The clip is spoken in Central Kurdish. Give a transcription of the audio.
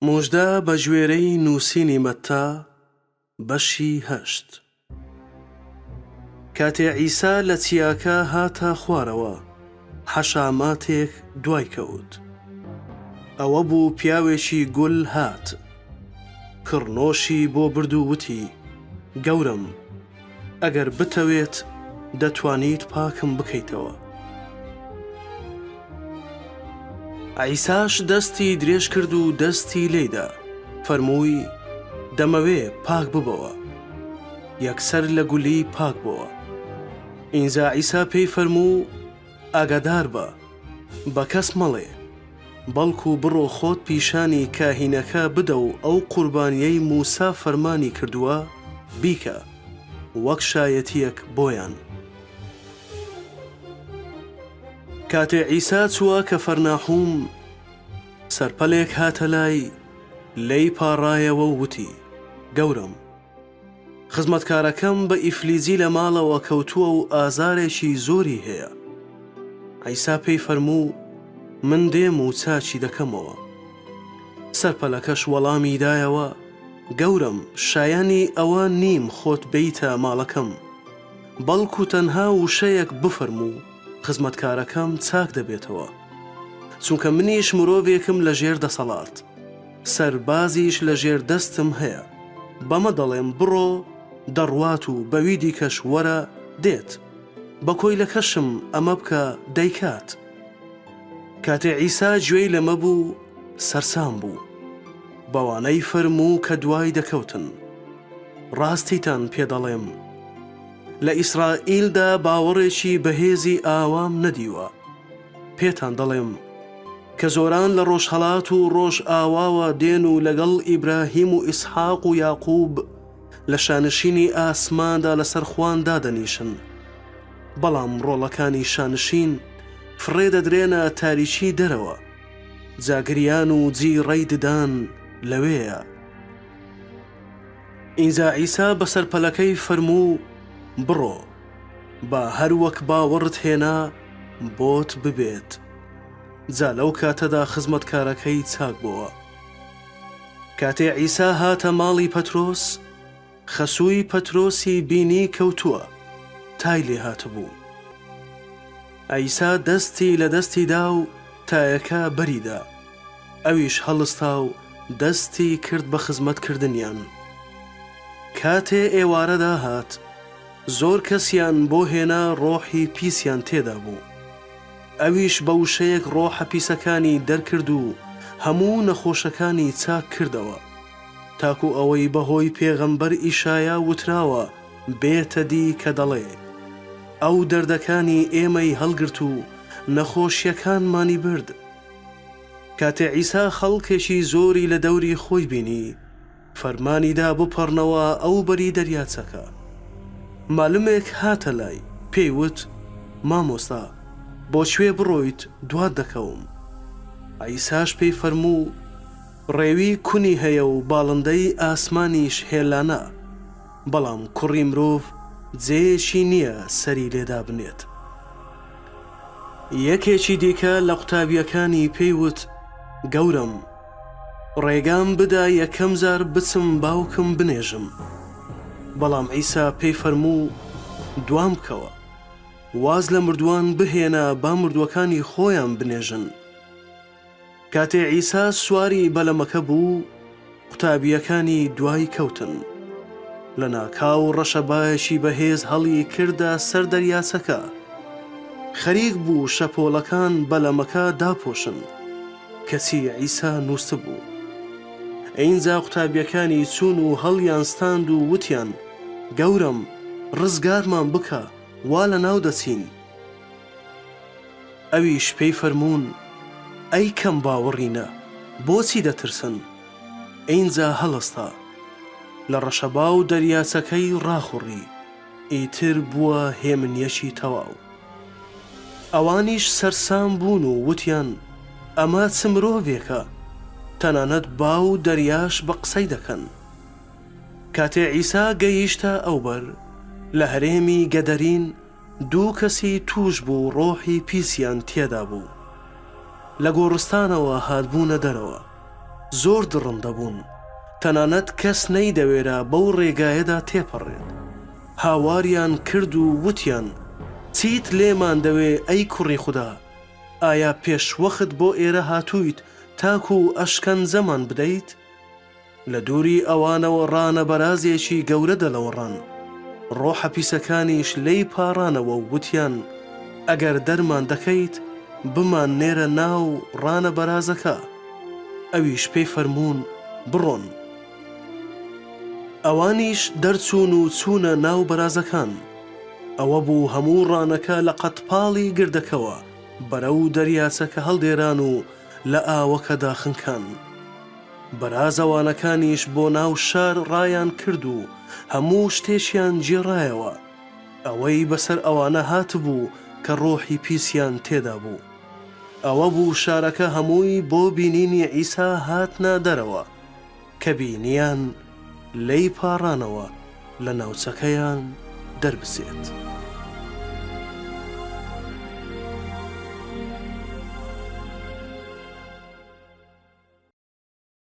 موژدە بە ژوێرەی نووسینی مەتتا بەشی هەشت. کاتێ عیسا لە چیاکە هاتە خوارەوە، حەشاماتێک دوای کەوت. ئەوە بوو پیاوێکی گول هات، کڕنۆشی بۆ برد و وتی: گەورم، ئەگەر بتەوێت دەتوانیت پاکم بکەیتەوە. عیساش دەستی درێژ کرد و دەستی لێدا، فەرمووی: دەمەوێ پاک ببەوە. یەکسەر لە گولی پاک بووە. ئینجا عیسا پێی فەرموو: ئاگادار بە کەس مەڵێ، بەڵکو بڕۆ خۆت پیشانی کاهینەکە بدە و ئەو قوربانیەی موسا فەرمانی کردووە بیکە، وەک شایەتیەک بۆیان. کاتێ عیسا چووە کەفەرناحوم، سەرپەلێک هاتە لای، لێی پاڕایەوە و وتی: گەورم، خزمەتکارەکەم بە ئیفلیزی لە ماڵەوە کەوتووە و ئازارێکی زۆری هەیە. عیسا پێی فەرموو: من دێم و چاچی دەکەمەوە. سەرپەلەکەش وەڵامی دایەوە: گەورم، شایانی ئەوە نیم خۆت بیتە ماڵەکەم، بەڵکو تەنها وشەیەک بفەرموو، خزمەتکارەکەم چاک دەبێتەوە، چونکە منیش مرۆڤێکم لە ژێر دەسەڵات، سەربازیش لە ژێر دەستم هەیە. بەمە دەڵێم بڕۆ دەڕوات و بەوی دیکەش وەرە دێت، بە کۆیلەکەشم ئەمە بکە دەیکات. کاتێ عیسا گوێی لەمە بوو، سەرسام بوو، بەوانەی فەرموو کە دوای دەکەوتن. ڕاستیتان پێ دەڵێم، لە ئیسرائیلدا باوەڕێکی بەهێزی ئاوام نەدیوە. پێتان دەڵێم کە زۆران لە ڕۆژهەڵات و ڕۆژ ئاواوە دێن و لەگەڵ ئیبراهیم و ئیسحاق و یاقوب لە شانشینی ئاسماندا لەسەر خوان دادەنیشن، بەڵام ڕۆڵەکانی شانشین فڕێ دەدرێنە تاریکی دەرەوە، جاگریان و جیڕەی ددان لەوەیە. ئینجا عیسا بەسەر پەلەکەی فەرموو: بڕۆ، با هەروەک باوەڕت هێنا بۆت ببێت. جا لەو کاتەدا خزمەتکارەکەی چاک بووە. کاتێ عیسا هاتە ماڵی پەترۆس، خەسووی پەترۆسی بینی کەوتووە، تای لێ هاتبوو. عیسا دەستی لە دەستی دا و تایەکە بەریدا، ئەویش هەڵستا و دەستی کرد بە خزمەتکردنیان. کاتێ ئێوارەدا هات، زۆر کەسیان بۆ هێنا ڕۆحی پیسیان تێدا بوو. ئەویش بە وشەیەک ڕۆحە پیسەکانی دەرکرد و هەموو نەخۆشەکانی چاک کردەوە، تاکو ئەوەی بەهۆی پێغەمبەر ئیشایا وتراوە بێتە دی کە دەڵێ: ئەو دەردەکانی ئێمەی هەڵگرت و نەخۆشیەکانمانی برد. کاتێ عیسا خەڵکێکی زۆری لە دەوری خۆی بینی، فەرمانیدا بپەڕنەوە ئەو بەری دەریاچەکە. مالمێک هاتە لای، پێی وت: مامۆستا، بۆکوێ بڕۆیت دوات دەکەوم. عیساش پێی فەرموو: ڕێوی کونی هەیە و باڵندەی ئاسمانیش هێلانە، بەڵام کوڕی مرۆڤ جێیەکی نییە سەری لێدا بنێت. یەکێکی دیکە لە قوتابیەکانی پێی وت: گەورم، ڕێگام بدا یەکەم جار بچم باوکم بنێژم. بەڵام عیسا پێی فەرموو: دوام بکەوە، واز لە مردووان بهێنە با مردووەکانی خۆیان بنێژن. کاتێ عیسا سواری بەلەمەکە بوو، قوتابیەکانی دوای کەوتن. لە ناکاو ڕەشەبایەکی بەهێز هەڵی کردە سەر دەریاچەکە، خەریک بوو شەپۆڵەکان بەلەمەکە داپۆشن، کەچی عیسا نووسە بوو. ئینجا قوتابیەکانی چوون و هەڵیان ستاند و وتیان: گەورم، ڕزگارمان بکە، وا لە ناو دەچین. ئەویش پێی فەرموون: ئەی کەم باوەڕینە، بۆچی دەترسن؟ ئینجا هەڵستا، لە ڕەشەبا و دەریاچەکەی ڕاخوڕی، ئیتر بووە هێمنیەکی تەواو. ئەوانیش سەرسام بوون و وتیان: ئەمە چ مرۆڤێکە، تەنانەت با و دەریاش بە قسەی دەکەن. کاتێ عیسا گەیشتە ئەوبەر، لە هەرێمی گەدەرین دوو کەسی توش بوو ڕۆحی پیسیان تێدا بوو، لە گۆڕستانەوە هاتبوونە دەرەوە. زۆر دڕند دەبوون، تەنانەت کەس نەیدەوێرا بەو ڕێگایەدا تێپەڕێت. هاواریان کرد و وتیان: چیت لێمان دەوێ ئەی کوڕی خوددا؟ ئایا پێشوەخت بۆ ئێرە هاتوویت تاکو و ئەشکەنجەمان بدەیت؟ لە دووری ئەوانەوە ڕانە بەرازێکی گەورە دەلەوەڕان. ڕۆحە پیسەکانیش لی پاڕانەوە و وتیان: ئەگەر دەرمان دەکەیت بمان نێرە ناو ڕانە بەرازەکە. ئەویش پێی فەرموون: بڕۆن. ئەوانیش دەرچوون و چوونە ناو بەرازەکان. ئەوە بوو هەموو ڕانەکە لە قەتپاڵی گردەکەوە بەرەو دەریاچەکە هەڵدێران و لە ئاوەکەدا خنکان. بەرازەوانەکانیش بۆ ناو شار ڕایان کرد و هەموو شتێکیان جێڕایەوە. ئەوەی بەسەر ئەوانە هاتبوو کە ڕۆحی پیسیان تێدا بوو. ئەوە بوو شارەکە هەمووی بۆ بینینی عیسا هاتنە دەرەوە، کە بینیان لی پاڕانەوە لە ناوچەکەیان دەربسێت.